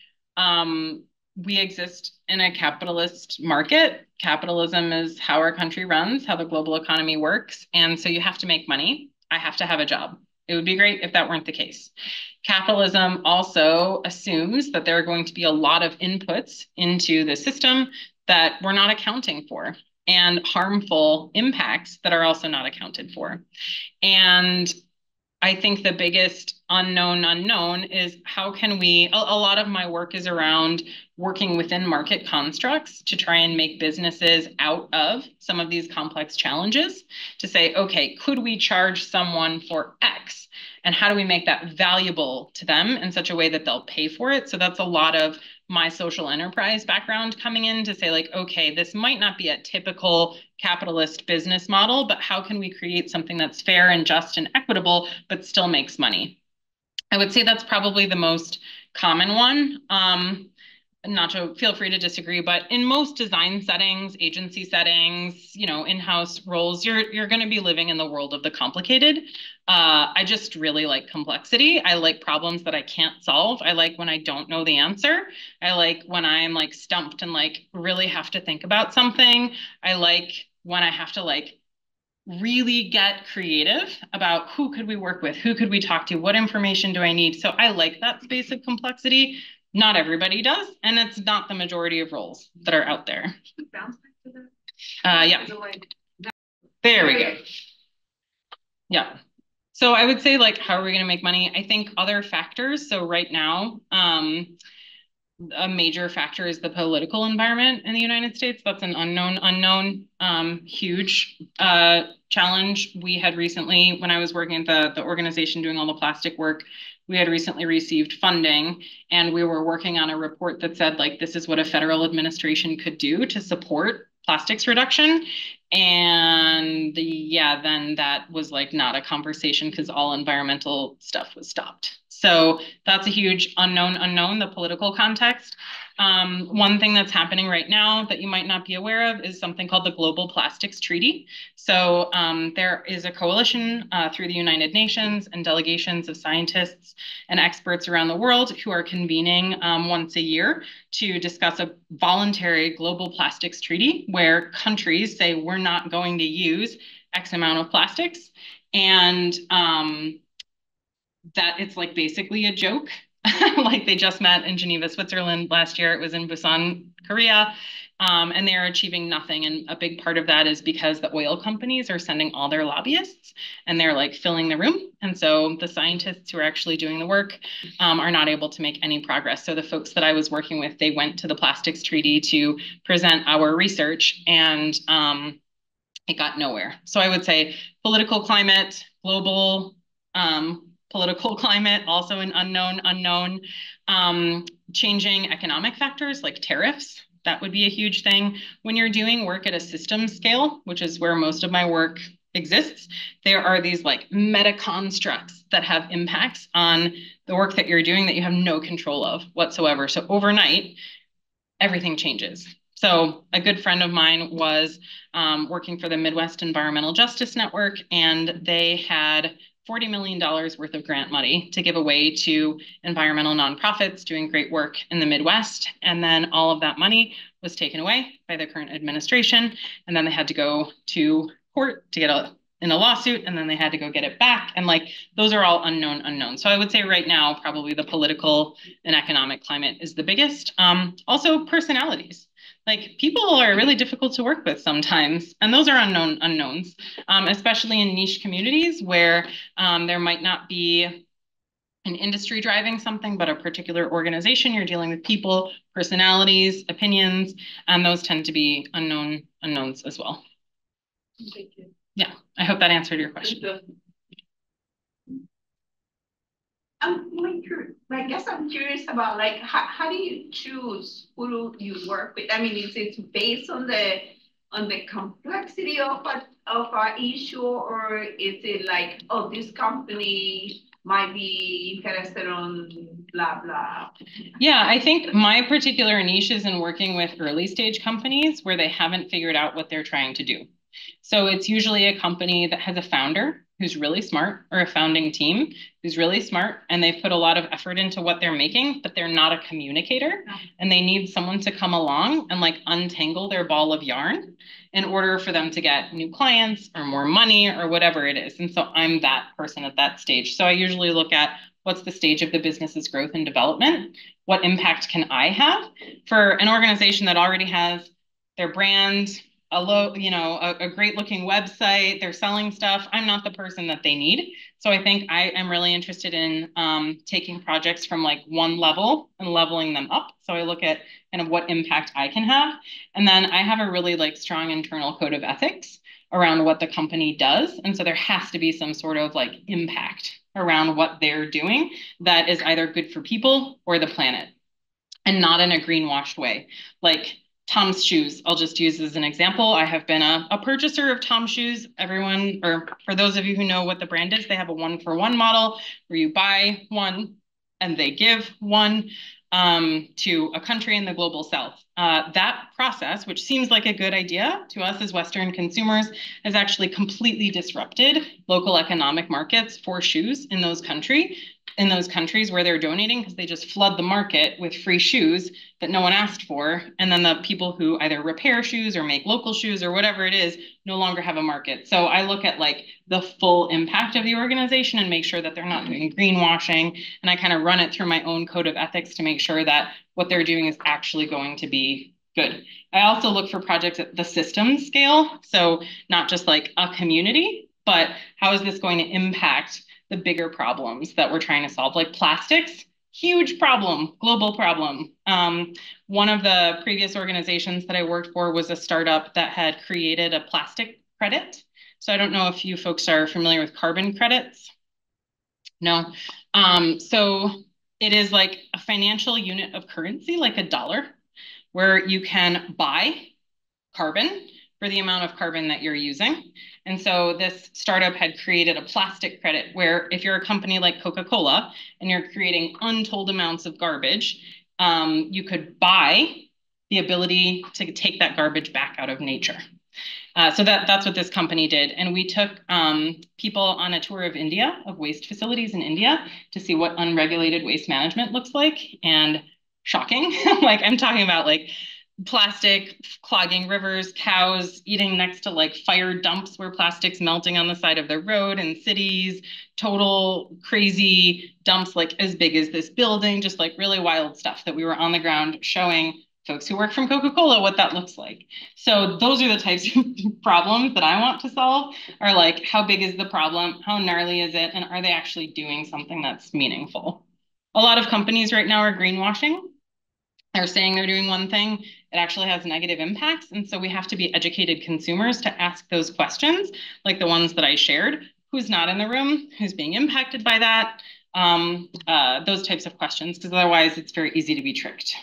We exist in a capitalist market. Capitalism is how our country runs, how the global economy works. And so you have to make money. I have to have a job. It would be great if that weren't the case. Capitalism also assumes that there are going to be a lot of inputs into the system that we're not accounting for, and harmful impacts that are also not accounted for. And I think the biggest unknown is how can we, a lot of my work is around working within market constructs to try and make businesses out of some of these complex challenges to say, okay, could we charge someone for X? And how do we make that valuable to them in such a way that they'll pay for it? So that's a lot of my social enterprise background coming in to say like, okay, this might not be a typical capitalist business model, but how can we create something that's fair and just and equitable, but still makes money? I would say that's probably the most common one. Nacho, feel free to disagree, but in most design settings, agency settings, in-house roles, you're going to be living in the world of the complicated. I just really like complexity. I like problems that I can't solve. I like when I don't know the answer. I like when I'm like stumped and like really have to think about something. I like when I have to like really get creative about who could we work with, who could we talk to, what information do I need. So I like that space of complexity. Not everybody does, and it's not the majority of roles that are out there. Yeah. There we go. Yeah. So I would say like, how are we going to make money? I think other factors. So right now, a major factor is the political environment in the United States. That's an unknown, huge challenge. We had recently, when I was working at the organization doing all the plastic work, we had recently received funding, and we were working on a report that said like, this is what a federal administration could do to support plastics reduction. And yeah, then that was like not a conversation because all environmental stuff was stopped. So that's a huge unknown, the political context. One thing that's happening right now that you might not be aware of is something called the Global Plastics Treaty. So there is a coalition through the United Nations and delegations of scientists and experts around the world who are convening once a year to discuss a voluntary global plastics treaty where countries say we're not going to use X amount of plastics. And that it's like basically a joke. Like they just met in Geneva, Switzerland last year. It was in Busan, Korea. And they're achieving nothing. And a big part of that is because the oil companies are sending all their lobbyists and they're like filling the room. And so the scientists who are actually doing the work are not able to make any progress. So the folks that I was working with, they went to the plastics treaty to present our research, and it got nowhere. So I would say political climate, global political climate, also an unknown. Changing economic factors like tariffs, that would be a huge thing. When you're doing work at a system scale, which is where most of my work exists, there are these like meta constructs that have impacts on the work that you're doing that you have no control of whatsoever. So overnight, everything changes. So a good friend of mine was working for the Midwest Environmental Justice Network, and they had $40 million worth of grant money to give away to environmental nonprofits doing great work in the Midwest. And then all of that money was taken away by the current administration. And then they had to go to court to get in a lawsuit, and then they had to go get it back. And like, those are all unknown. So I would say right now, probably the political and economic climate is the biggest. Also personalities. Like people are really difficult to work with sometimes, and those are unknowns, especially in niche communities where there might not be an industry driving something, but a particular organization. You're dealing with people, personalities, opinions, and those tend to be unknowns as well. Thank you. Yeah, I hope that answered your question. I guess I'm curious about like how do you choose who you work with? I mean, is it based on the complexity of our issue, or is it like, oh, this company might be interested on blah blah? Yeah, I think my particular niche is in working with early stage companies where they haven't figured out what they're trying to do. So it's usually a company that has a founder who's really smart, or a founding team who's really smart, and they've put a lot of effort into what they're making, but they're not a communicator. And they need someone to come along and like untangle their ball of yarn in order for them to get new clients or more money or whatever it is. And so I'm that person at that stage. So I usually look at what's the stage of the business's growth and development? What impact can I have for an organization that already has their brand, a great looking website, they're selling stuff. I'm not the person that they need. So I think I am really interested in taking projects from like one level and leveling them up. So I look at kind of what impact I can have. And then I have a really like strong internal code of ethics around what the company does. And so there has to be some sort of like impact around what they're doing that is either good for people or the planet, and not in a greenwashed way. Like Tom's shoes, I'll just use as an example. I have been a purchaser of Tom's shoes. Everyone, or for those of you who know what the brand is, they have a 1-for-1 model where you buy one and they give one to a country in the global south. That process, which seems like a good idea to us as Western consumers, has actually completely disrupted local economic markets for shoes in those countries where they're donating, because they just flood the market with free shoes that no one asked for. And then the people who either repair shoes or make local shoes or whatever it is no longer have a market. So I look at like the full impact of the organization and make sure that they're not doing greenwashing. And I kind of run it through my own code of ethics to make sure that what they're doing is actually going to be good. I also look for projects at the system scale. So not just like a community, but how is this going to impact the bigger problems that we're trying to solve, like plastics, huge problem, global problem. One of the previous organizations that I worked for was a startup that had created a plastic credit. So I don't know if you folks are familiar with carbon credits. No. So it is like a financial unit of currency, like a dollar, where you can buy carbon for the amount of carbon that you're using. And so this startup had created a plastic credit where if you're a company like Coca-Cola and you're creating untold amounts of garbage, you could buy the ability to take that garbage back out of nature. So that's what this company did. And we took people on a tour of India, of waste facilities in India, to see what unregulated waste management looks like. And shocking, like I'm talking about like plastic clogging rivers, cows eating next to like fire dumps where plastic's melting on the side of the road in cities, total crazy dumps like as big as this building, just like really wild stuff that we were on the ground showing folks who work from Coca-Cola what that looks like. So those are the types of problems that I want to solve, are like, how big is the problem? How gnarly is it? And are they actually doing something that's meaningful? A lot of companies right now are greenwashing. They're saying they're doing one thing, it actually has negative impacts. And so we have to be educated consumers to ask those questions, like the ones that I shared. Who's not in the room? Who's being impacted by that? Those types of questions, because otherwise it's very easy to be tricked.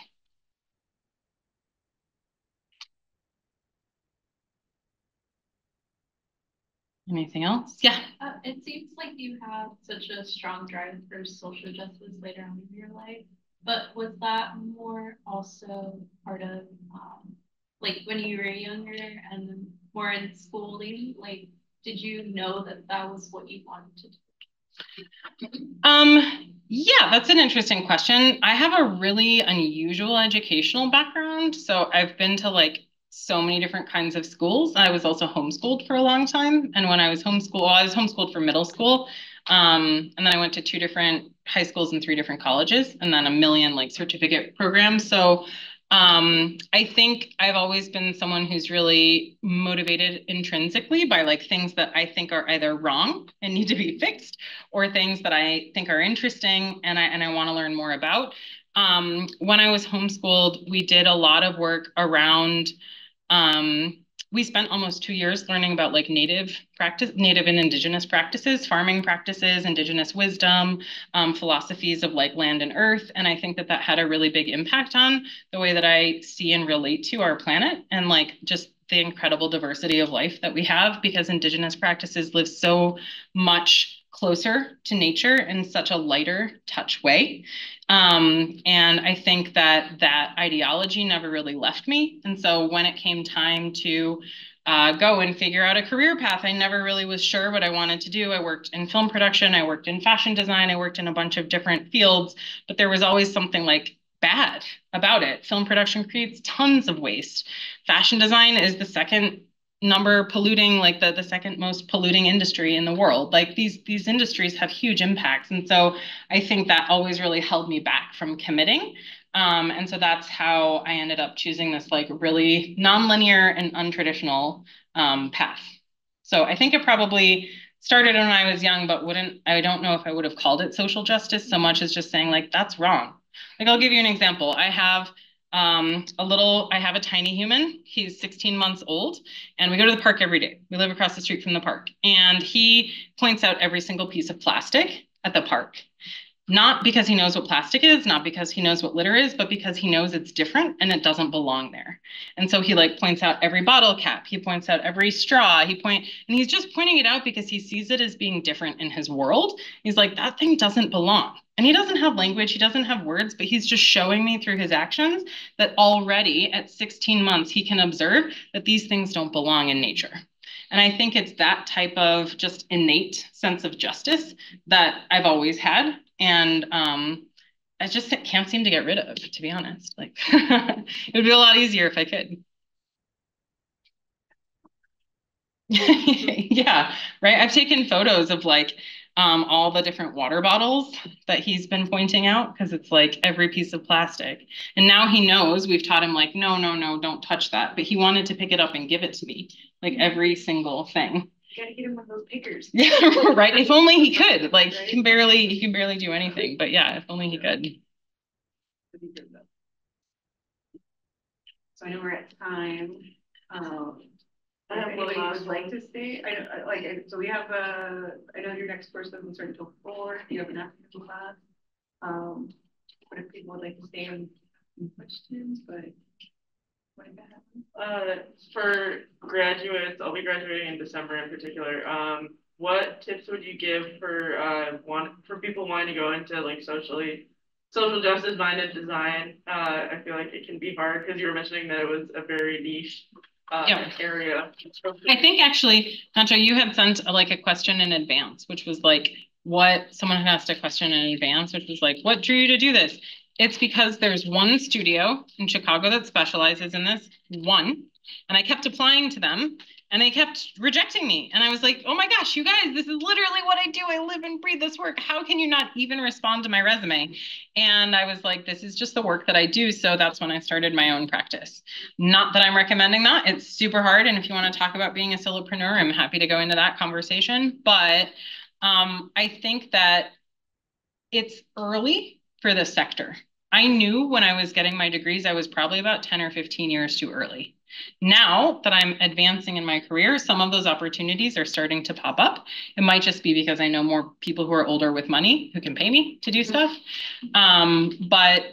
Anything else? Yeah. It seems like you have such a strong drive for social justice later on in your life, but was that more also part of like when you were younger and more in schooling? Like, did you know that that was what you wanted to do? Yeah, that's an interesting question. I have a really unusual educational background. So I've been to like so many different kinds of schools. I was also homeschooled for a long time. And when I was homeschooled, well, I was homeschooled for middle school. And then I went to 2 different high schools and 3 different colleges, and then a million like certificate programs. So I think I've always been someone who's really motivated intrinsically by like things that I think are either wrong and need to be fixed, or things that I think are interesting and I want to learn more about. When I was homeschooled, we did a lot of work around, we spent almost 2 years learning about like native and indigenous practices, farming practices, indigenous wisdom, philosophies of like land and earth. And I think that that had a really big impact on the way that I see and relate to our planet, and like just the incredible diversity of life that we have, because indigenous practices live so much closer to nature in such a lighter touch way. And I think that that ideology never really left me. And so when it came time to go and figure out a career path. I never really was sure what I wanted to do. I worked in film production, I worked in fashion design, I worked in a bunch of different fields, but there was always something like bad about it. Film production creates tons of waste. Fashion design is the second number polluting, like the second most polluting industry in the world. Like these industries have huge impacts. And so I think that always really held me back from committing. And so that's how I ended up choosing this like really nonlinear and untraditional path. So I think it probably started when I was young, but I don't know if I would have called it social justice so much as just saying like, that's wrong. Like I'll give you an example. I have a tiny human. He's 16 months old, and we go to the park every day. We live across the street from the park, and he points out every single piece of plastic at the park. Not because he knows what plastic is, not because he knows what litter is, but because he knows it's different and it doesn't belong there. And so he like points out every bottle cap, he points out every straw, and he's just pointing it out because he sees it as being different in his world. He's like, that thing doesn't belong. And he doesn't have language, he doesn't have words, but he's just showing me through his actions that already at 16 months, he can observe that these things don't belong in nature. And I think it's that type of just innate sense of justice that I've always had. And I just can't seem to get rid of, to be honest. Like it would be a lot easier if I could. Yeah, right. I've taken photos of like all the different water bottles that he's been pointing out because it's like every piece of plastic. And now he knows, we've taught him like, no, no, no, don't touch that. But he wanted to pick it up and give it to me, like every single thing. You gotta get him one of those pickers. Yeah, right. If only he could. Like right? he can barely do anything. But yeah, if only he could. So I know we're at time. I have one last would like to stay. So we have I know your next course doesn't start until 4. You have an afternoon class. What if people would like to stay and questions, but what if that happens? For graduates, I'll be graduating in December in particular. What tips would you give for people wanting to go into like social justice minded design? I feel like it can be hard because you were mentioning that it was a very niche area. I think actually, Nacho, you had sent like a question in advance, which was like someone had asked a question in advance, which was like, what drew you to do this? It's because there's one studio in Chicago that specializes in this, one, and I kept applying to them and they kept rejecting me. And I was like, oh my gosh, you guys, this is literally what I do. I live and breathe this work. How can you not even respond to my resume? And I was like, this is just the work that I do. So that's when I started my own practice. Not that I'm recommending that. It's super hard. And if you want to talk about being a solopreneur, I'm happy to go into that conversation. But I think that it's early for this sector. I knew when I was getting my degrees, I was probably about 10 or 15 years too early. Now that I'm advancing in my career, some of those opportunities are starting to pop up. It might just be because I know more people who are older with money who can pay me to do stuff. But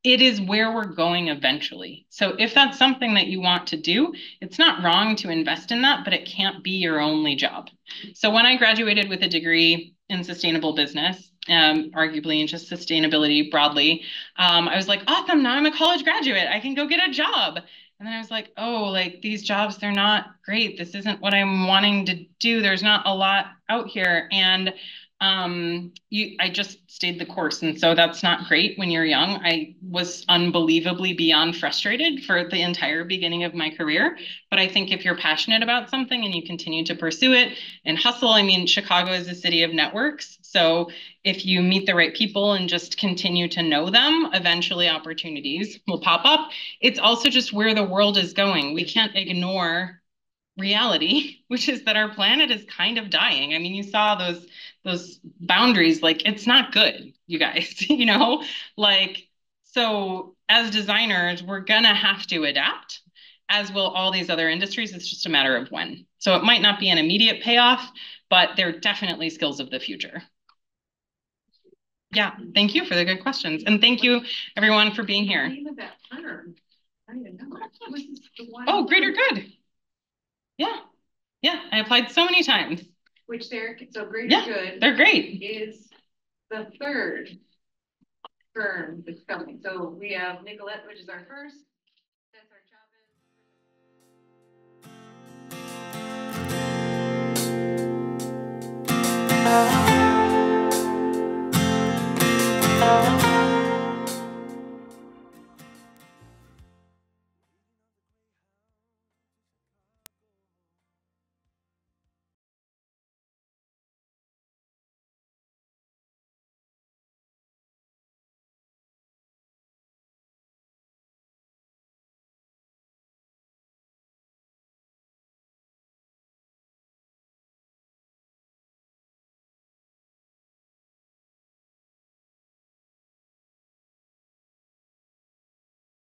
it is where we're going eventually. So if that's something that you want to do, it's not wrong to invest in that, but it can't be your only job. So when I graduated with a degree in sustainable business, arguably in just sustainability broadly, I was like, awesome, now I'm a college graduate. I can go get a job. And then I was like, oh, like these jobs, they're not great. This isn't what I'm wanting to do. There's not a lot out here. And I just stayed the course. And so that's not great when you're young. I was unbelievably beyond frustrated for the entire beginning of my career. But I think if you're passionate about something and you continue to pursue it and hustle, I mean, Chicago is a city of networks. So if you meet the right people and just continue to know them, eventually opportunities will pop up. It's also just where the world is going. We can't ignore reality, which is that our planet is kind of dying. I mean, you saw those boundaries, like it's not good, you guys, like, so as designers, we're gonna have to adapt, as will all these other industries. It's just a matter of when. So it might not be an immediate payoff, but they're definitely skills of the future. Yeah, thank you for the good questions. And thank you everyone for being here. The name of that firm? I don't even know. Oh, Greater Good. Yeah. Yeah. I applied so many times. Which so Greater Good. They're great. Is the third firm that's coming. So we have Nicolette, which is our first.